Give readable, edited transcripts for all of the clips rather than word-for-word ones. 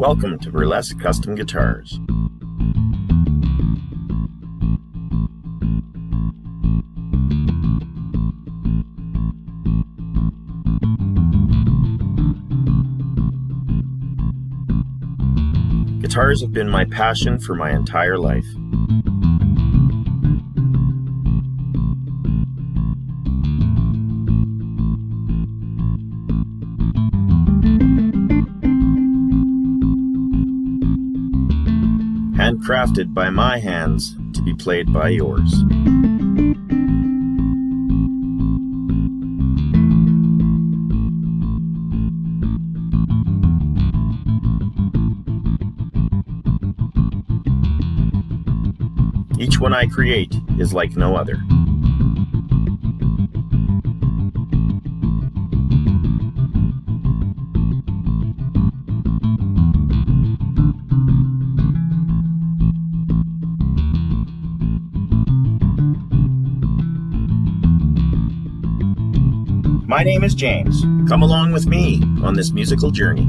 Welcome to Burlesk Custom Guitars. Guitars have been my passion for my entire life. Handcrafted by my hands to be played by yours. Each one I create is like no other. My name is James. Come along with me on this musical journey.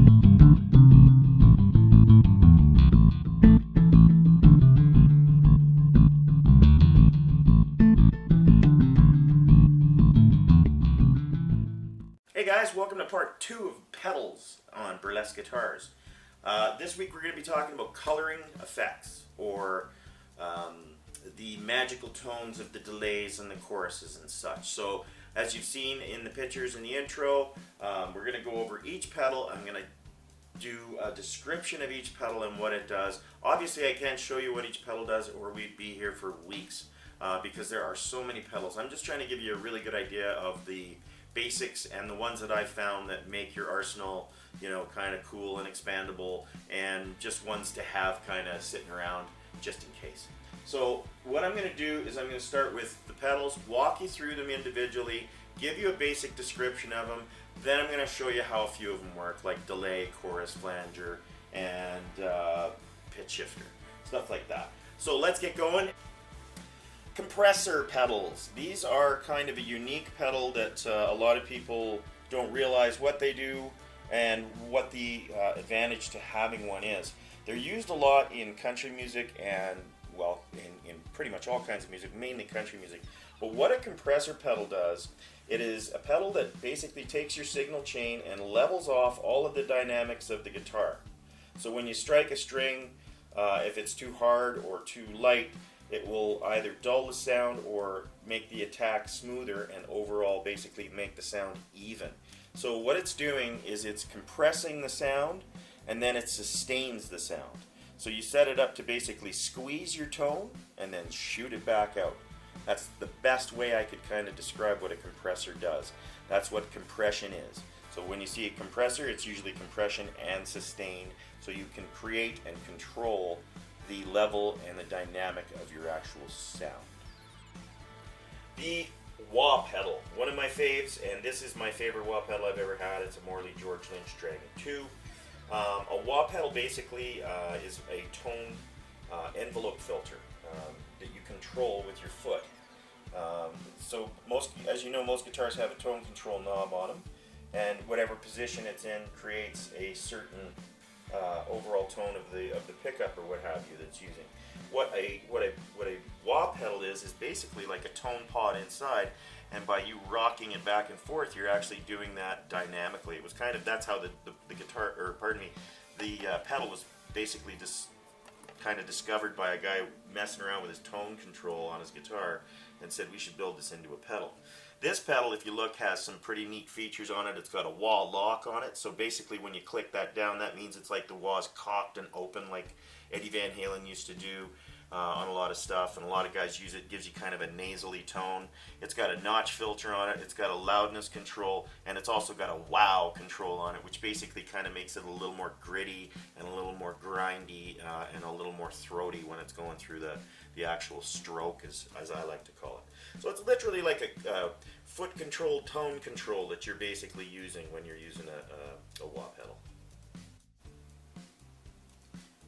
Hey guys, welcome to part 2 of pedals on Burlesk guitars. This week we're going to be talking about coloring effects, or the magical tones of the delays and the choruses and such. So as you've seen in the pictures in the intro, we're going to go over each pedal. I'm going to do a description of each pedal and what it does. Obviously I can't show you what each pedal does or we'd be here for weeks because there are so many pedals. I'm just trying to give you a really good idea of the basics and the ones that I've found that make your arsenal, you know, kind of cool and expandable, and just ones to have kind of sitting around just in case. So what I'm going to do is I'm going to start with the pedals, walk you through them individually, give you a basic description of them, then I'm going to show you how a few of them work, like delay, chorus, flanger, and pitch shifter, stuff like that. So let's get going. Compressor pedals. These are kind of a unique pedal that a lot of people don't realize what they do and what the advantage to having one is. They're used a lot in country music and, well, in pretty much all kinds of music, mainly country music. But what a compressor pedal does, it is a pedal that basically takes your signal chain and levels off all of the dynamics of the guitar. So when you strike a string, if it's too hard or too light, it will either dull the sound or make the attack smoother and overall basically make the sound even. So what it's doing is it's compressing the sound and then it sustains the sound. So you set it up to basically squeeze your tone and then shoot it back out. That's the best way I could kind of describe what a compressor does. That's what compression is. So when you see a compressor, it's usually compression and sustain, so you can create and control the level and the dynamic of your actual sound. The wah pedal, one of my faves, and this is my favorite wah pedal I've ever had. It's a Morley George Lynch Dragon 2. A wah pedal basically is a tone envelope filter that you control with your foot. So most, as you know, most guitars have a tone control knob on them, and whatever position it's in creates a certain overall tone of the pickup or what have you that's using. What a wah pedal is basically like a tone pod inside, and by you rocking it back and forth, you're actually doing that dynamically. It was kind of, that's how the guitar, or pardon me, the pedal was basically just kind of discovered by a guy messing around with his tone control on his guitar and said we should build this into a pedal. This pedal, if you look, has some pretty neat features on it. It's got a wah lock on it, so basically when you click that down, that means it's like the wah's cocked and open like Eddie Van Halen used to do on a lot of stuff, and a lot of guys use it. Gives you kind of a nasally tone. It's got a notch filter on it, it's got a loudness control, and it's also got a wow control on it, which basically kind of makes it a little more gritty and a little more grindy and a little more throaty when it's going through the actual stroke, as I like to call it. So it's literally like a foot control, tone control that you're basically using when you're using a wah pedal.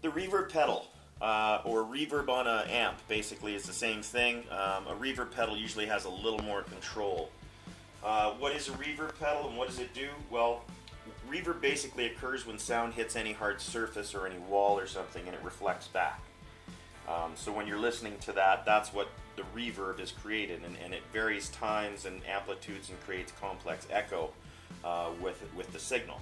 The reverb pedal, or reverb on an amp, basically is the same thing. A reverb pedal usually has a little more control. What is a reverb pedal and what does it do? Well, reverb basically occurs when sound hits any hard surface or any wall or something, and it reflects back. So when you're listening to that, that's what the reverb is created, and it varies times and amplitudes and creates complex echo with the signal,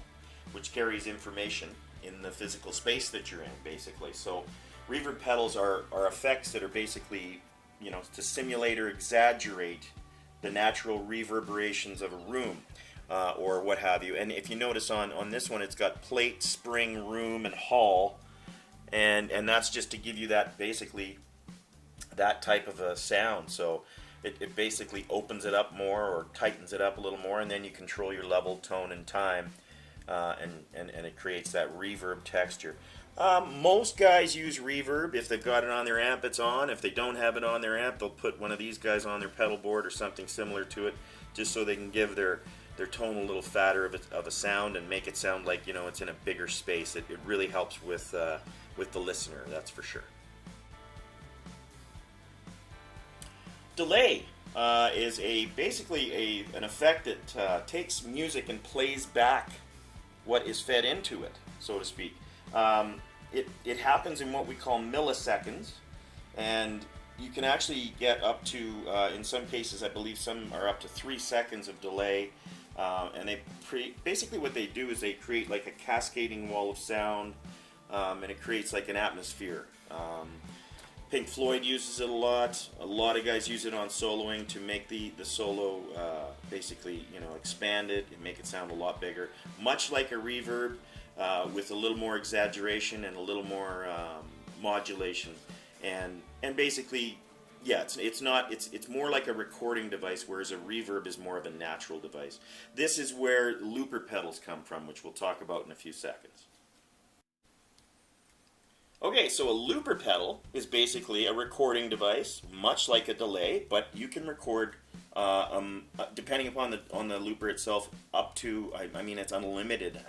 which carries information in the physical space that you're in, basically. So reverb pedals are effects that are basically, to simulate or exaggerate the natural reverberations of a room or what have you. And if you notice on this one, it's got plate, spring, room, and hall, and that's just to give you that, basically that type of a sound. So it basically opens it up more or tightens it up a little more, and then you control your level, tone, and time, and it creates that reverb texture. Most guys use reverb. If they've got it on their amp, it's on. If they don't have it on their amp, they'll put one of these guys on their pedal board or something similar to it, just so they can give their tone a little fatter of a sound and make it sound like, it's in a bigger space. It really helps with the listener, that's for sure. Delay is basically an effect that takes music and plays back what is fed into it, so to speak. It happens in what we call milliseconds, and you can actually get up to, in some cases, I believe some are up to 3 seconds of delay, and basically what they do is they create like a cascading wall of sound, and it creates like an atmosphere. Pink Floyd uses it a lot. A lot of guys use it on soloing to make the solo basically, expand it and make it sound a lot bigger. Much like a reverb, with a little more exaggeration and a little more modulation. And basically, yeah, it's more like a recording device, whereas a reverb is more of a natural device. This is where looper pedals come from, which we'll talk about in a few seconds. Okay, so a looper pedal is basically a recording device, much like a delay, but you can record, depending upon the looper itself, up to, it's unlimited,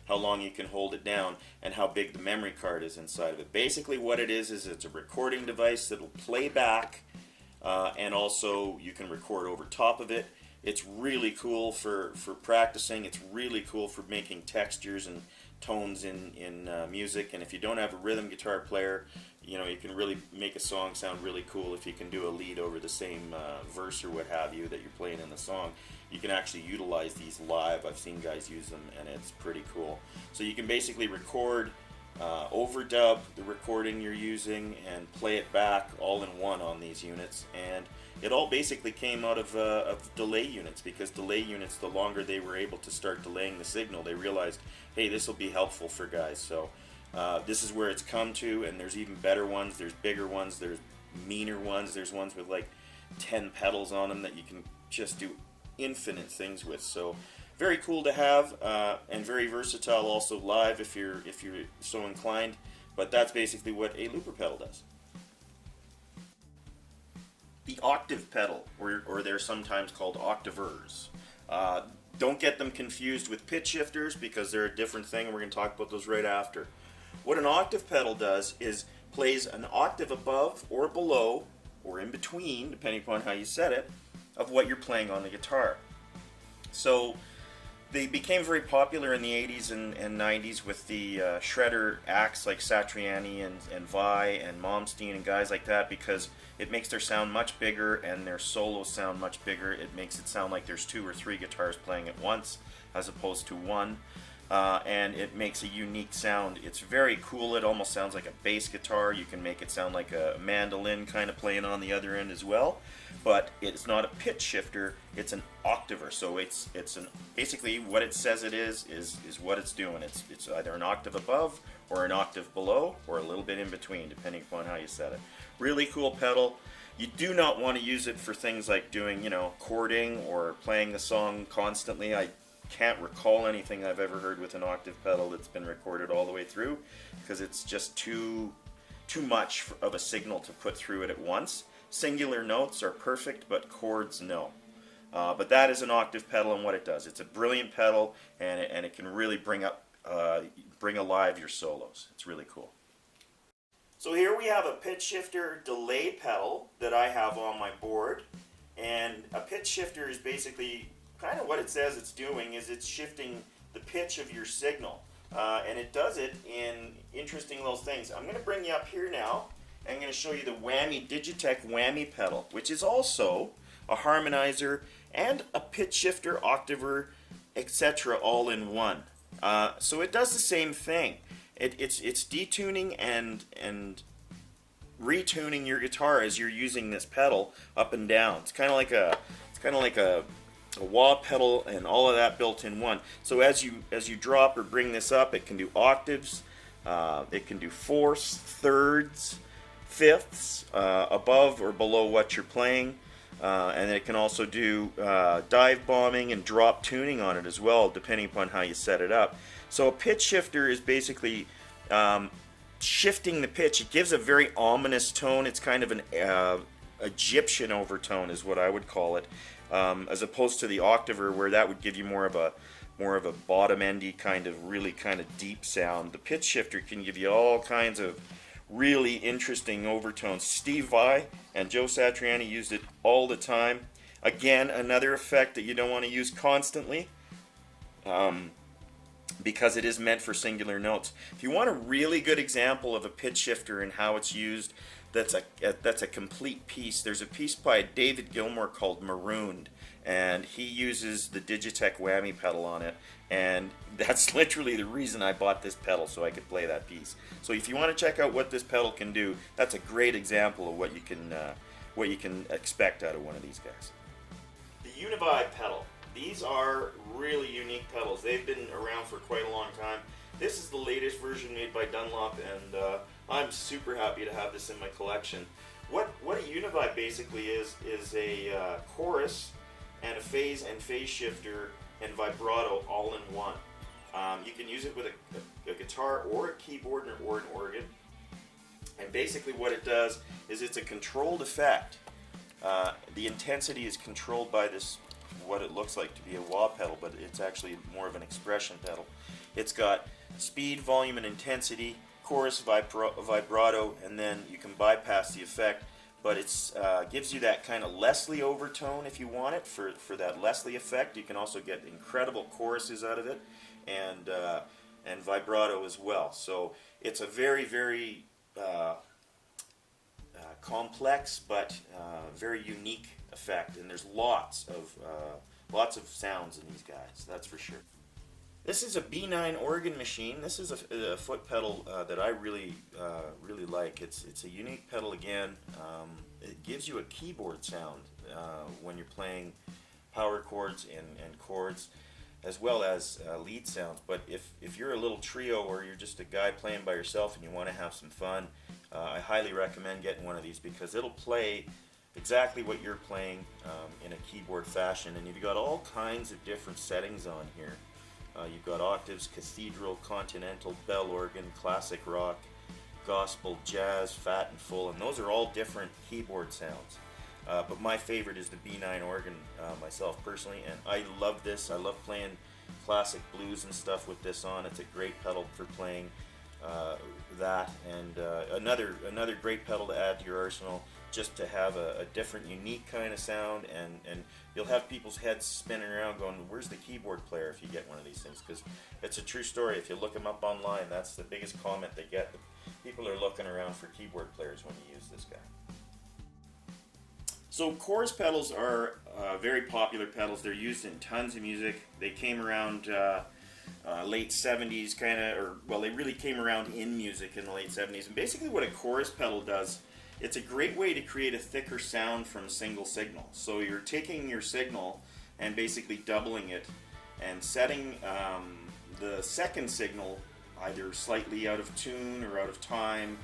how long you can hold it down and how big the memory card is inside of it. Basically what it is it's a recording device that will play back, and also you can record over top of it. It's really cool for practicing. It's really cool for making textures and tones in music. And if you don't have a rhythm guitar player, you can really make a song sound really cool. If you can do a lead over the same verse or what have you that you're playing in the song, you can actually utilize these live. I've seen guys use them, and it's pretty cool. So you can basically record, overdub the recording you're using, and play it back all in one on these units. And it all basically came out of delay units, because delay units, the longer they were able to start delaying the signal, they realized, hey, this will be helpful for guys. So this is where it's come to, and there's even better ones. There's bigger ones. There's meaner ones. There's ones with like 10 pedals on them that you can just do infinite things with. So very cool to have, and very versatile also live if you're so inclined. But that's basically what a looper pedal does. The octave pedal, or they're sometimes called octavers. Don't get them confused with pitch shifters, because they're a different thing, and we're going to talk about those right after. What an octave pedal does is plays an octave above or below, or in between, depending upon how you set it, of what you're playing on the guitar. So they became very popular in the 80s and 90s with the shredder acts like Satriani and Vai and Malmsteen and guys like that, because it makes their sound much bigger and their solos sound much bigger. It makes it sound like there's 2 or 3 guitars playing at once as opposed to one, and it makes a unique sound. It's very cool. It almost sounds like a bass guitar. You can make it sound like a mandolin kind of playing on the other end as well. But it's not a pitch shifter, it's an octaver. So it's basically what it says it is what it's doing. It's either an octave above or an octave below, or a little bit in between, depending upon how you set it. Really cool pedal. You do not want to use it for things like doing, chording or playing the song constantly. I can't recall anything I've ever heard with an octave pedal that's been recorded all the way through, because it's just too much of a signal to put through it at once. Singular notes are perfect, but chords, no. But that is an octave pedal, and what it does. It's a brilliant pedal, and it can really bring alive your solos. It's really cool. So here we have a pitch shifter delay pedal that I have on my board, and a pitch shifter is basically kind of what it says it's doing, is it's shifting the pitch of your signal. And it does it in interesting little things. I'm going to bring you up here now. I'm going to show you the Whammy Digitech Whammy pedal, which is also a harmonizer and a pitch shifter, octaver, etc. all in one. So it does the same thing. It's detuning and retuning your guitar as you're using this pedal up and down. It's kind of like a wah pedal and all of that built in one. So as you drop or bring this up, it can do octaves, it can do fourths, thirds, fifths, above or below what you're playing, and it can also do dive bombing and drop tuning on it as well, depending upon how you set it up. So a pitch shifter is basically shifting the pitch. It gives a very ominous tone. It's kind of an Egyptian overtone is what I would call it, as opposed to the octaver, where that would give you more of a bottom-endy really kind of deep sound. The pitch shifter can give you all kinds of really interesting overtones. Steve Vai and Joe Satriani used it all the time. Again, another effect that you don't want to use constantly, because it is meant for singular notes. If you want a really good example of a pitch shifter and how it's used, that's a complete piece. There's a piece by David Gilmour called Marooned, and he uses the Digitech Whammy pedal on it, and that's literally the reason I bought this pedal, so I could play that piece. So if you want to check out what this pedal can do, that's a great example of what you can expect out of one of these guys. The Univibe pedal. These are really unique pedals. They've been around for quite a long time. This is the latest version made by Dunlop, and I'm super happy to have this in my collection. What a Univibe basically is a chorus and a phase shifter and vibrato all in one. You can use it with a guitar or a keyboard or an organ. And basically what it does is it's a controlled effect. The intensity is controlled by this, what it looks like to be a wah pedal, but it's actually more of an expression pedal. It's got speed, volume, and intensity, chorus, vibrato, and then you can bypass the effect, but it gives you that kind of Leslie overtone if you want it for that Leslie effect. You can also get incredible choruses out of it, and vibrato as well. So it's a very, very complex but very unique effect, and there's lots of sounds in these guys, that's for sure. This is a B9 organ machine. This is a foot pedal that I really like. It's a unique pedal again. It gives you a keyboard sound when you're playing power chords and chords, as well as lead sounds. But if you're a little trio or you're just a guy playing by yourself and you want to have some fun, I highly recommend getting one of these, because it'll play exactly what you're playing in a keyboard fashion. And you've got all kinds of different settings on here. You've got octaves, cathedral, continental, bell organ, classic rock, gospel, jazz, fat and full, and those are all different keyboard sounds. But my favorite is the B9 organ myself personally, and I love this. I love playing classic blues and stuff with this on. It's a great pedal for playing that, and another great pedal to add to your arsenal, just to have a different, unique kind of sound, and you'll have people's heads spinning around going, where's the keyboard player, if you get one of these things, because it's a true story. If you look them up online, that's the biggest comment they get. People are looking around for keyboard players when you use this guy. So chorus pedals are very popular pedals. They're used in tons of music. They came around late 70s they really came around in music in the late 70s. And basically what a chorus pedal does, it's a great way to create a thicker sound from a single signal. So you're taking your signal and basically doubling it and setting the second signal either slightly out of tune or out of time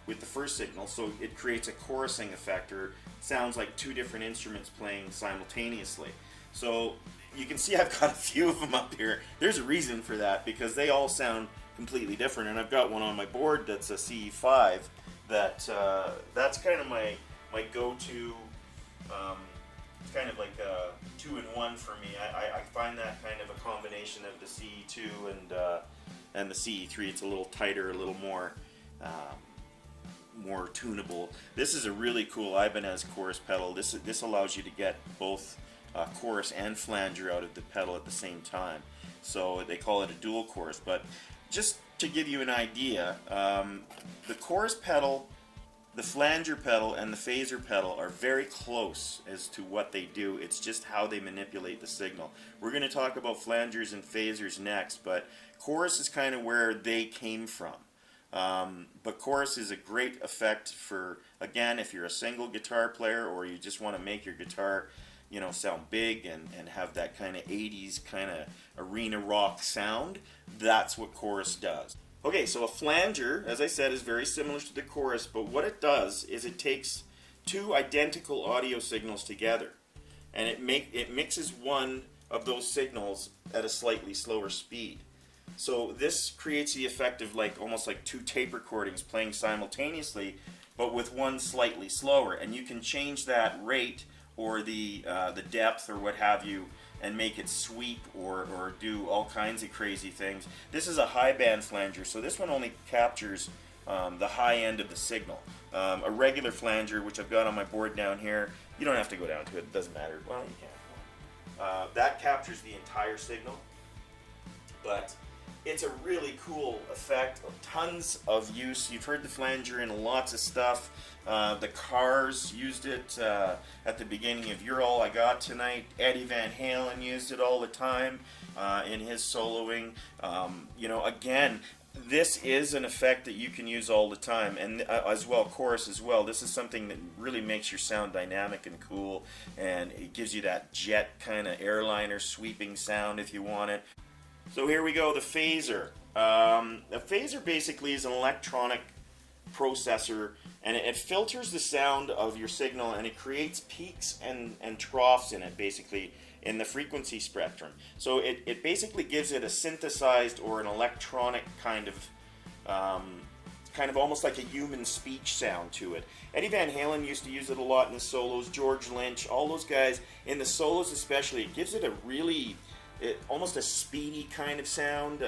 with the first signal, so it creates a chorusing effect, or sounds like two different instruments playing simultaneously. So you can see I've got a few of them up here. There's a reason for that, because they all sound completely different, and I've got one on my board that's a CE5 that's kind of my go-to. It's kind of like a 2-in-1 for me. I find that kind of a combination of the CE2 and the CE3. It's a little tighter, a little more tunable. This is a really cool Ibanez chorus pedal. This allows you to get both chorus and flanger out of the pedal at the same time. so they call it a dual chorus. But just to give you an idea, the chorus pedal, the flanger pedal, and the phaser pedal are very close as to what they do. It's just how they manipulate the signal. We're going to talk about flangers and phasers next, but chorus is kind of where they came from. But chorus is a great effect for, again, if you're a single guitar player or you just want to make your guitar, you know, sound big and have that kind of 80s kind of arena rock sound. That's what chorus does. Okay, so a flanger, as I said, is very similar to the chorus, but what it does is it takes two identical audio signals together, and it mixes one of those signals at a slightly slower speed. So this creates the effect of almost like two tape recordings playing simultaneously, but with one slightly slower. And you can change that rate or the depth or what have you, and make it sweep or do all kinds of crazy things. This is a high band flanger, so this one only captures the high end of the signal. A regular flanger, which I've got on my board down here, you don't have to go down to it, it doesn't matter. Well, you can. That captures the entire signal, but it's a really cool effect. Tons of use. You've heard the flanger in lots of stuff. The Cars used it at the beginning of You're All I Got Tonight. Eddie Van Halen used it all the time in his soloing. You know, again, this is an effect that you can use all the time, and as well, chorus as well. This is something that really makes your sound dynamic and cool, and it gives you that jet kind of airliner sweeping sound if you want it. So here we go, the phaser. A phaser basically is an electronic processor, and it filters the sound of your signal, and it creates peaks and troughs in it, basically, in the frequency spectrum. So it basically gives it a synthesized or an electronic kind of almost like a human speech sound to it. Eddie Van Halen used to use it a lot in the solos, George Lynch, all those guys, in the solos especially, it gives it a really... almost a speedy kind of sound.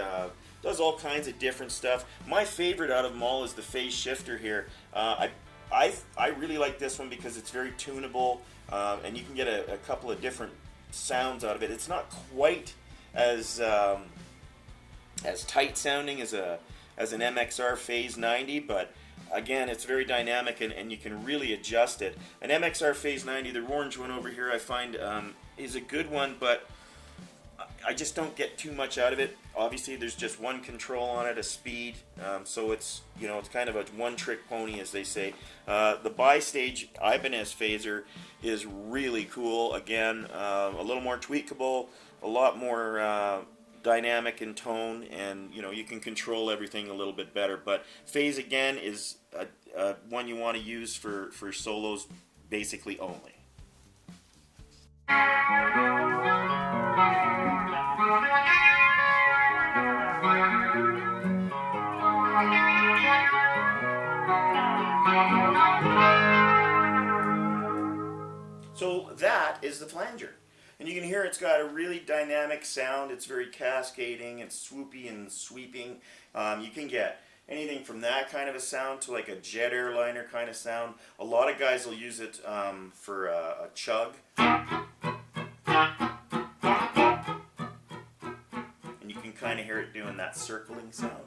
Does all kinds of different stuff. My favorite out of them all is the phase shifter here. I really like this one because it's very tunable, and you can get a couple of different sounds out of it. It's not quite as tight sounding as an MXR Phase 90, but again, it's very dynamic, and you can really adjust it. An MXR Phase 90, the orange one over here, I find is a good one, but I just don't get too much out of it. Obviously, there's just one control on it, a speed, so it's, you know, it's kind of a one-trick pony, as they say. The bi-stage Ibanez phaser is really cool. Again, a little more tweakable, a lot more dynamic in tone, and you know, you can control everything a little bit better. But phase, again, is one you want to use for solos basically only. So that is the flanger. And you can hear it's got a really dynamic sound. It's very cascading, it's swoopy and sweeping. You can get anything from that kind of a sound to like a jet airliner kind of sound. A lot of guys will use it for a chug. And you can kind of hear it doing that circling sound.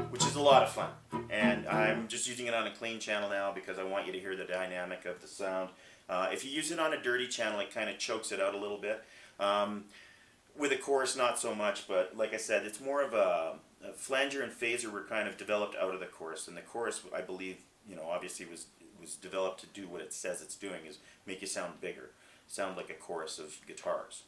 Which is a lot of fun. And I'm just using it on a clean channel now because I want you to hear the dynamic of the sound. If you use it on a dirty channel, it kind of chokes it out a little bit. With a chorus, not so much, but like I said, it's more of a flanger and phaser were kind of developed out of the chorus. And the chorus, I believe, you know, obviously was developed to do what it says it's doing, is make you sound bigger, sound like a chorus of guitars.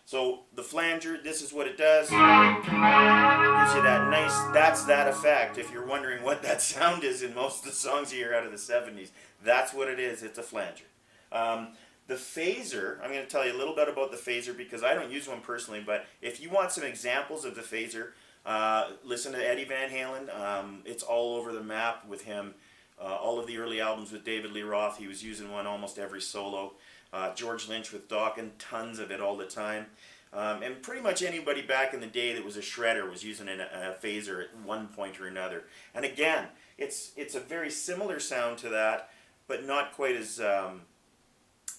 So the flanger, this is what it does. Gives you that nice, that's that effect. If you're wondering what that sound is in most of the songs you hear out of the 70s, that's what it is. It's a flanger. The phaser, I'm going to tell you a little bit about the phaser because I don't use one personally, but if you want some examples of the phaser, listen to Eddie Van Halen. It's all over the map with him. All of the early albums with David Lee Roth, he was using one almost every solo. George Lynch with Dawkins, tons of it all the time. And pretty much anybody back in the day that was a shredder was using a phaser at one point or another. And again, it's a very similar sound to that, but not quite as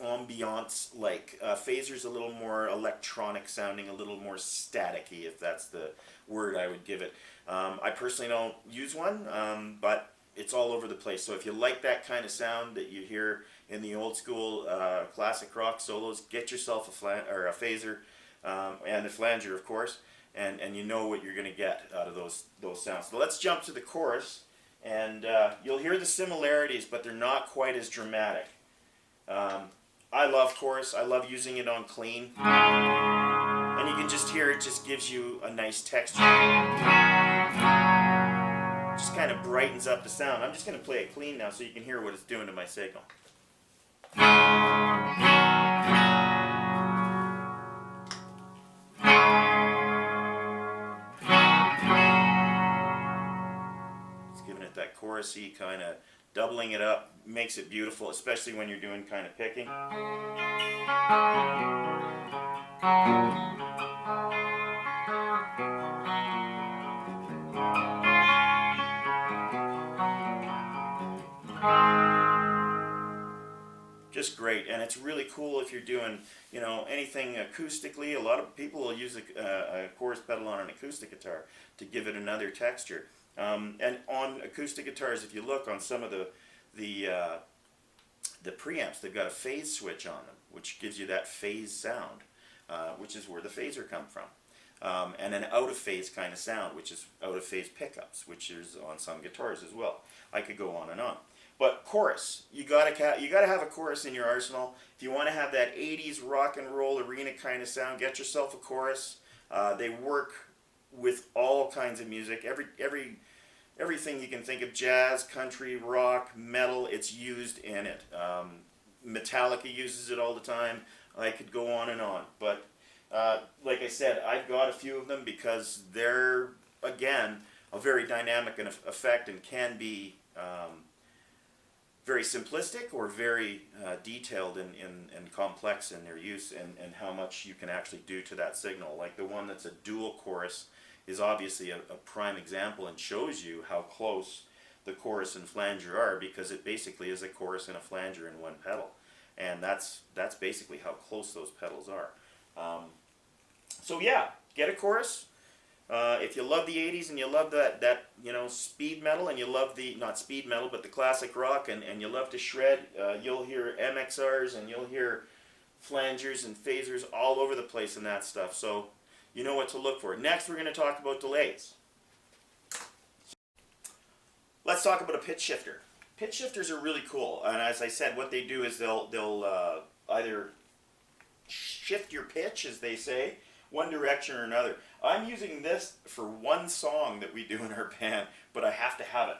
ambiance like. Phaser's a little more electronic sounding, a little more staticky, if that's the word I would give it. I personally don't use one, but it's all over the place. So if you like that kind of sound that you hear in the old school classic rock solos, get yourself a phaser and a flanger, of course, and you know what you're going to get out of those sounds. So let's jump to the chorus, and you'll hear the similarities, but they're not quite as dramatic. I love chorus. I love using it on clean. And you can just hear it just gives you a nice texture. Just kind of brightens up the sound. I'm just going to play it clean now so you can hear what it's doing to my signal. It's giving it that chorusy kind of doubling it up, makes it beautiful, especially when you're doing kind of picking. Just great, and it's really cool if you're doing, anything acoustically. A lot of people will use a chorus pedal on an acoustic guitar to give it another texture. And on acoustic guitars, if you look on some of the preamps, they've got a phase switch on them, which gives you that phase sound, which is where the phaser comes from. And an out of phase kind of sound, which is out of phase pickups, which is on some guitars as well. I could go on and on. But chorus, you gotta have a chorus in your arsenal. If you want to have that 80s rock and roll arena kind of sound, get yourself a chorus. They work with all kinds of music. Everything you can think of, jazz, country, rock, metal, it's used in it. Metallica uses it all the time. I could go on and on. But like I said, I've got a few of them because they're, again, a very dynamic effect and can be very simplistic or very detailed and complex in their use and how much you can actually do to that signal. Like the one that's a dual chorus is obviously a prime example and shows you how close the chorus and flanger are, because it basically is a chorus and a flanger in one pedal. And that's basically how close those pedals are. So yeah, get a chorus. If you love the 80s and you love that speed metal, and you love not speed metal, but the classic rock, and you love to shred, you'll hear MXRs and you'll hear flangers and phasers all over the place in that stuff. So you know what to look for. Next, we're going to talk about delays. Let's talk about a pitch shifter. Pitch shifters are really cool, and as I said, what they do is they'll either shift your pitch, as they say, one direction or another. I'm using this for one song that we do in our band, but I have to have it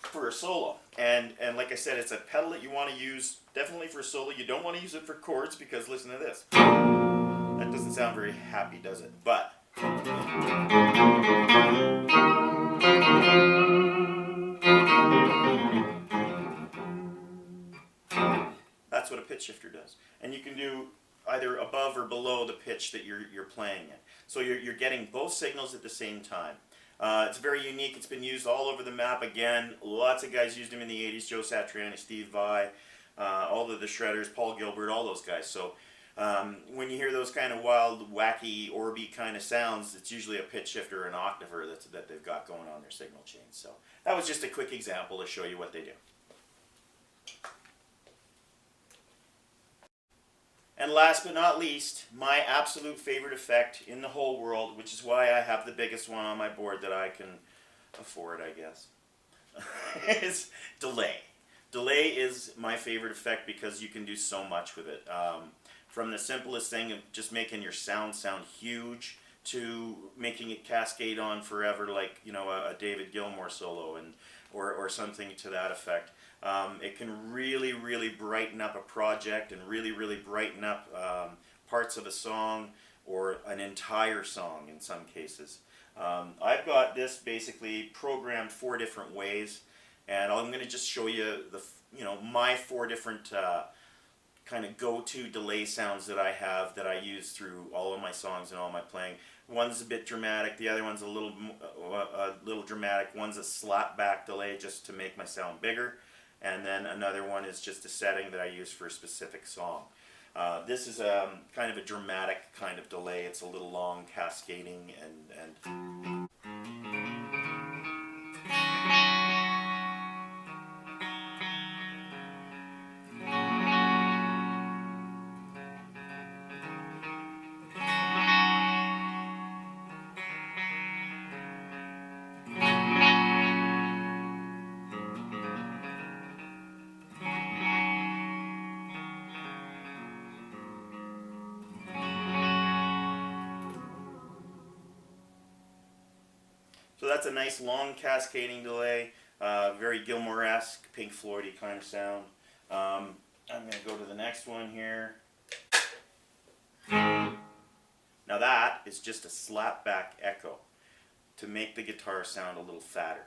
for a solo. And like I said, it's a pedal that you want to use definitely for a solo. You don't want to use it for chords, because listen to this. That doesn't sound very happy, does it? But that's what a pitch shifter does. And you can do either above or below the pitch that you're playing in. So you're getting both signals at the same time. It's very unique. It's been used all over the map. Again, lots of guys used them in the 80s. Joe Satriani, Steve Vai, all of the Shredders, Paul Gilbert, all those guys. So when you hear those kind of wild, wacky, orby kind of sounds, it's usually a pitch shifter or an octaver that they've got going on their signal chain. So that was just a quick example to show you what they do. And last but not least, my absolute favorite effect in the whole world, which is why I have the biggest one on my board that I can afford, I guess, is delay. Delay is my favorite effect because you can do so much with it. From the simplest thing of just making your sound huge to making it cascade on forever, like a David Gilmour solo or something to that effect. It can really, really brighten up a project and really, really brighten up parts of a song or an entire song in some cases. I've got this basically programmed 4 different ways, and I'm going to just show you my 4 different kind of go-to delay sounds that I have that I use through all of my songs and all my playing. One's a bit dramatic, the other one's a little dramatic. One's a slap back delay just to make my sound bigger. and then another one is just a setting that I use for a specific song. This is kind of a dramatic kind of delay. It's a little long, cascading, and so that's a nice long cascading delay, very Gilmour-esque, Pink Floyd-y kind of sound. I'm going to go to the next one here. Now that is just a slap back echo to make the guitar sound a little fatter.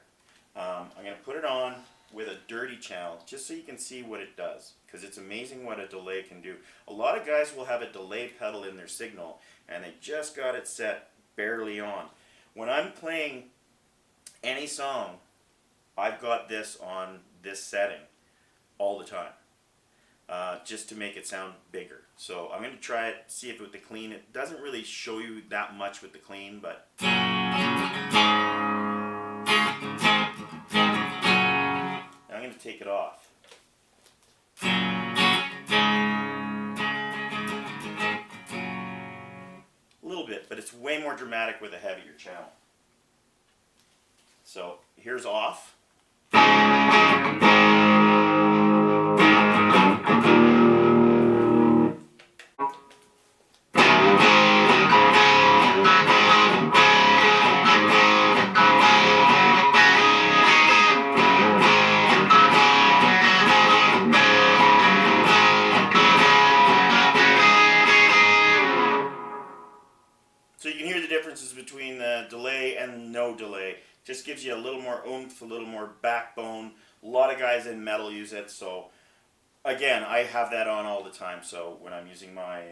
I'm going to put it on with a dirty channel just so you can see what it does, because it's amazing what a delay can do. A lot of guys will have a delay pedal in their signal and they just got it set barely on. When I'm playing any song, I've got this on this setting all the time, just to make it sound bigger. So I'm going to try it, see if with the clean, it doesn't really show you that much with the clean, but now I'm going to take it off. A little bit, but it's way more dramatic with a heavier channel. So here's off. So you can hear the differences between the delay and no delay. Just gives you a little more oomph, a little more backbone. A lot of guys in metal use it. So again, I have that on all the time. So when I'm using my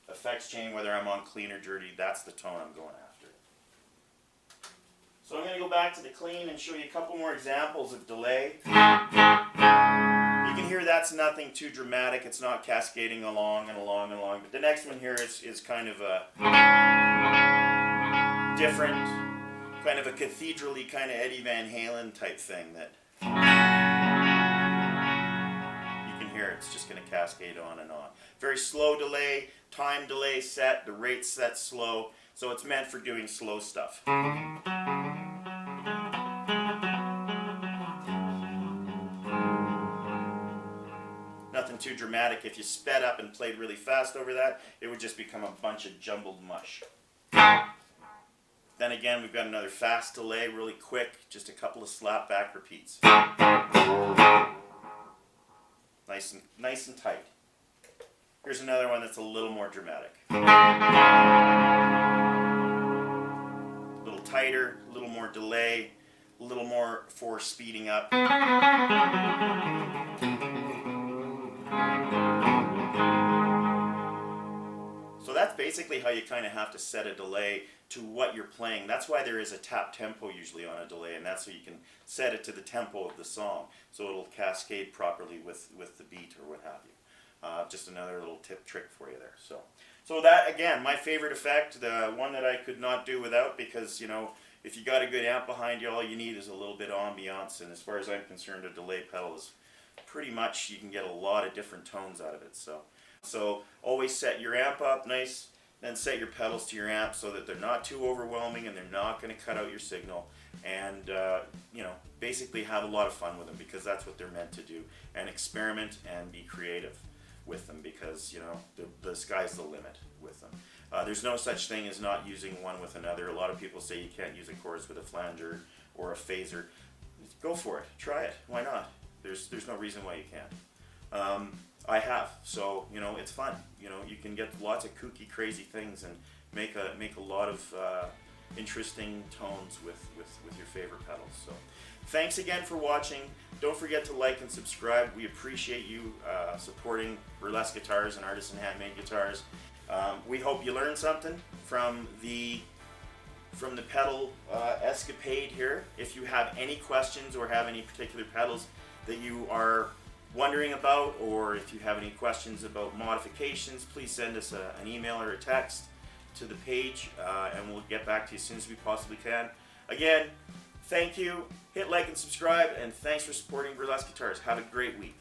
effects chain, whether I'm on clean or dirty, that's the tone I'm going after. So I'm going to go back to the clean and show you a couple more examples of delay. You can hear that's nothing too dramatic. It's not cascading along and along and along. But the next one here is kind of a different, kind of a cathedral-y kind of Eddie Van Halen type thing that you can hear. It's just going to cascade on and on. Very slow delay, time delay set, the rate set slow. So it's meant for doing slow stuff. Nothing too dramatic. If you sped up and played really fast over that, it would just become a bunch of jumbled mush. Then again, we've got another fast delay, really quick, just a couple of slap back repeats. Nice and tight. Here's another one that's a little more dramatic. A little tighter, a little more delay, a little more for speeding up. So that's basically how you kind of have to set a delay to what you're playing. That's why there is a tap tempo usually on a delay, and that's so you can set it to the tempo of the song, so it'll cascade properly with the beat or what have you. Just another little trick for you there. So that, again, my favorite effect, the one that I could not do without, because, you know, if you got a good amp behind you, all you need is a little bit of ambiance, and as far as I'm concerned, a delay pedal is pretty much, you can get a lot of different tones out of it. So always set your amp up nice, then set your pedals to your amp so that they're not too overwhelming and they're not going to cut out your signal, and you know, basically have a lot of fun with them, because that's what they're meant to do, and experiment and be creative with them, because, you know, the sky's the limit with them. There's no such thing as not using one with another. A lot of people say you can't use a chorus with a flanger or a phaser. Go for it. Try it. Why not? There's no reason why you can't. I have. So, you know, it's fun. You know, you can get lots of kooky, crazy things and make a lot of interesting tones with your favorite pedals. So, thanks again for watching. Don't forget to like and subscribe. We appreciate you supporting Burlesk Guitars and Artisan Handmade Guitars. We hope you learned something from the from the pedal escapade here. If you have any questions or have any particular pedals that you are wondering about, or if you have any questions about modifications, please send us an email or a text to the page, and we'll get back to you as soon as we possibly can. Again, thank you. Hit like and subscribe, and thanks for supporting Burlesk Guitars. Have a great week.